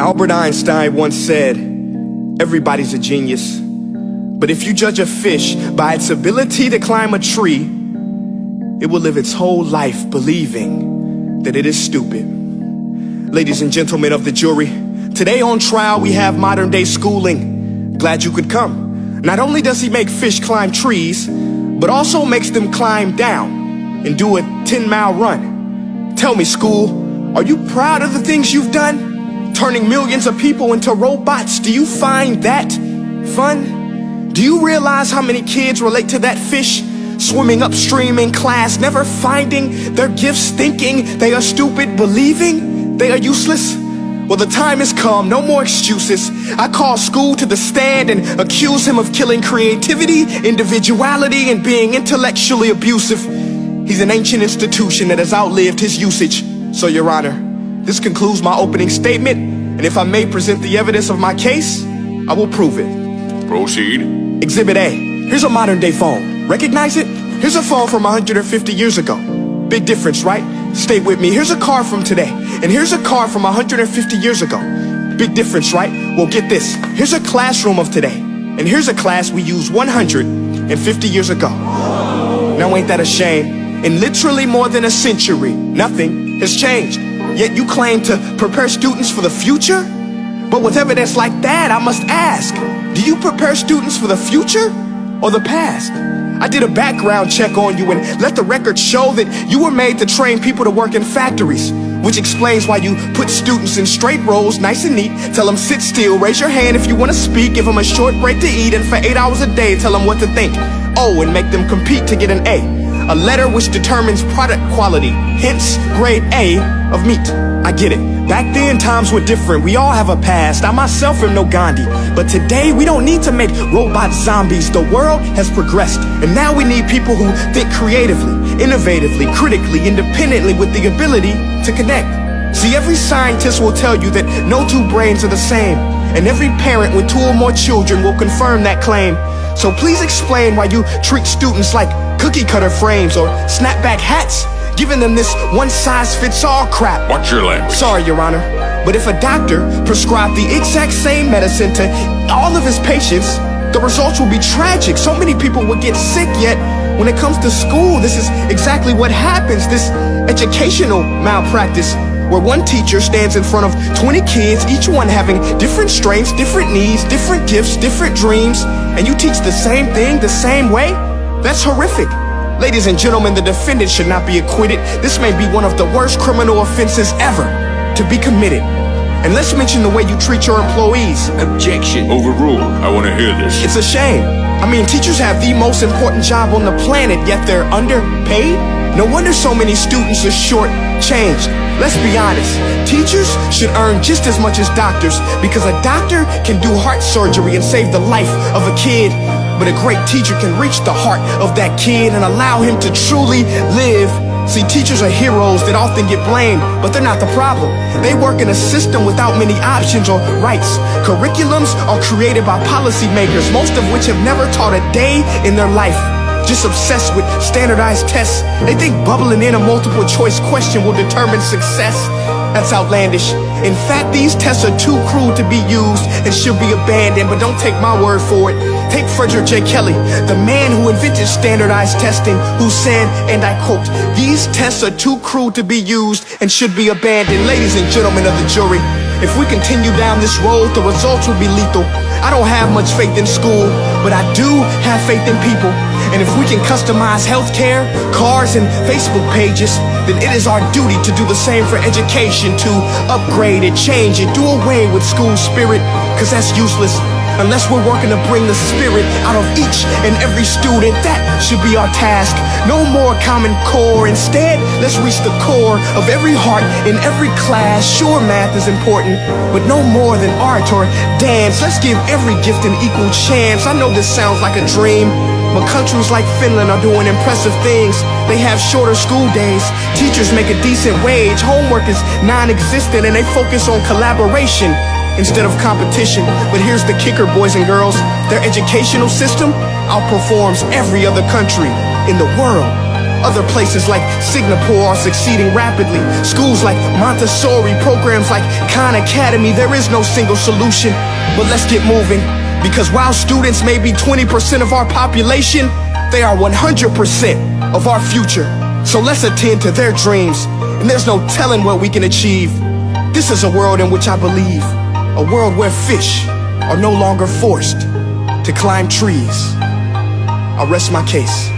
Albert Einstein once said, everybody's a genius, but if you judge a fish by its ability to climb a tree, it will live its whole life believing that it is stupid. Ladies and gentlemen of the jury, today on trial we have modern day schooling. Glad you could come. Not only does he make fish climb trees, but also makes them climb down and do a 10-mile run. Tell me, school, are you proud of the things you've done? Turning millions of people into robots, do you find that fun? Do you realize how many kids relate to that fish? Swimming upstream in class, never finding their gifts, thinking they are stupid, believing they are useless? Well, the time has come, no more excuses. I call school to the stand and accuse him of killing creativity, individuality, and being intellectually abusive. He's an ancient institution that has outlived his usage. So, Your Honor, this concludes my opening statement, and if I may present the evidence of my case, I will prove it. Proceed. Exhibit A. Here's a modern day phone. Recognize it? Here's a phone from 150 years ago. Big difference, right? Stay with me. Here's a car from today, and here's a car from 150 years ago. Big difference, right? Well, get this. Here's a classroom of today, and here's a class we used 150 years ago. Now ain't that a shame? In literally more than a century, nothing has changed. Yet you claim to prepare students for the future? But with evidence like that, I must ask, do you prepare students for the future or the past? I did a background check on you and let the record show that you were made to train people to work in factories, which explains why you put students in straight rows, nice and neat, tell them sit still, raise your hand if you want to speak, give them a short break to eat, and for 8 hours a day tell them what to think. Oh, and make them compete to get an A letter which determines product quality, hence grade A of meat. I get it. Back then, times were different. We all have a past. I myself am no Gandhi. But today, we don't need to make robot zombies. The world has progressed. And now we need people who think creatively, innovatively, critically, independently, with the ability to connect. See, every scientist will tell you that no two brains are the same. And every parent with 2 or more children will confirm that claim. So please explain why you treat students like cookie cutter frames or snapback hats, giving them this one-size-fits-all crap. Watch your language. Sorry, Your Honor, but if a doctor prescribed the exact same medicine to all of his patients, the results will be tragic. So many people will get sick, yet when it comes to school, this is exactly what happens. This educational malpractice, where one teacher stands in front of 20 kids, each one having different strengths, different needs, different gifts, different dreams, and you teach the same thing the same way? That's horrific. Ladies and gentlemen, the defendant should not be acquitted. This may be one of the worst criminal offenses ever to be committed. And let's mention the way you treat your employees. Objection. Overruled. I want to hear this. It's a shame. I mean, teachers have the most important job on the planet, yet they're underpaid? No wonder so many students are short-changed. Let's be honest, teachers should earn just as much as doctors, because a doctor can do heart surgery and save the life of a kid, but a great teacher can reach the heart of that kid and allow him to truly live. See, teachers are heroes that often get blamed, but they're not the problem. They work in a system without many options or rights. Curriculums are created by policymakers, most of which have never taught a day in their life. Just obsessed with standardized tests. They think bubbling in a multiple choice question will determine success. That's outlandish. In fact, these tests are too cruel to be used and should be abandoned, but don't take my word for it. Take Frederick J. Kelly, the man who invented standardized testing, who said, and I quote, "These tests are too cruel to be used and should be abandoned." Ladies and gentlemen of the jury, if we continue down this road, the results will be lethal. I don't have much faith in school, but I do have faith in people. And if we can customize healthcare, cars, and Facebook pages, then it is our duty to do the same for education, to upgrade it, change it, do away with school spirit, because that's useless. Unless we're working to bring the spirit out of each and every student, that should be our task. No more Common Core. Instead, let's reach the core of every heart in every class. Sure, math is important, but no more than art or dance. Let's give every gift an equal chance. I know this sounds like a dream, but countries like Finland are doing impressive things. They have shorter school days. Teachers make a decent wage. Homework is non-existent, and they focus on collaboration instead of competition. But here's the kicker, boys and girls. Their educational system outperforms every other country in the world. Other places like Singapore are succeeding rapidly. Schools like Montessori, programs like Khan Academy, there is no single solution. But let's get moving, because while students may be 20% of our population, they are 100% of our future. So let's attend to their dreams, and there's no telling what we can achieve. This is a world in which I believe, a world where fish are no longer forced to climb trees. I'll rest my case.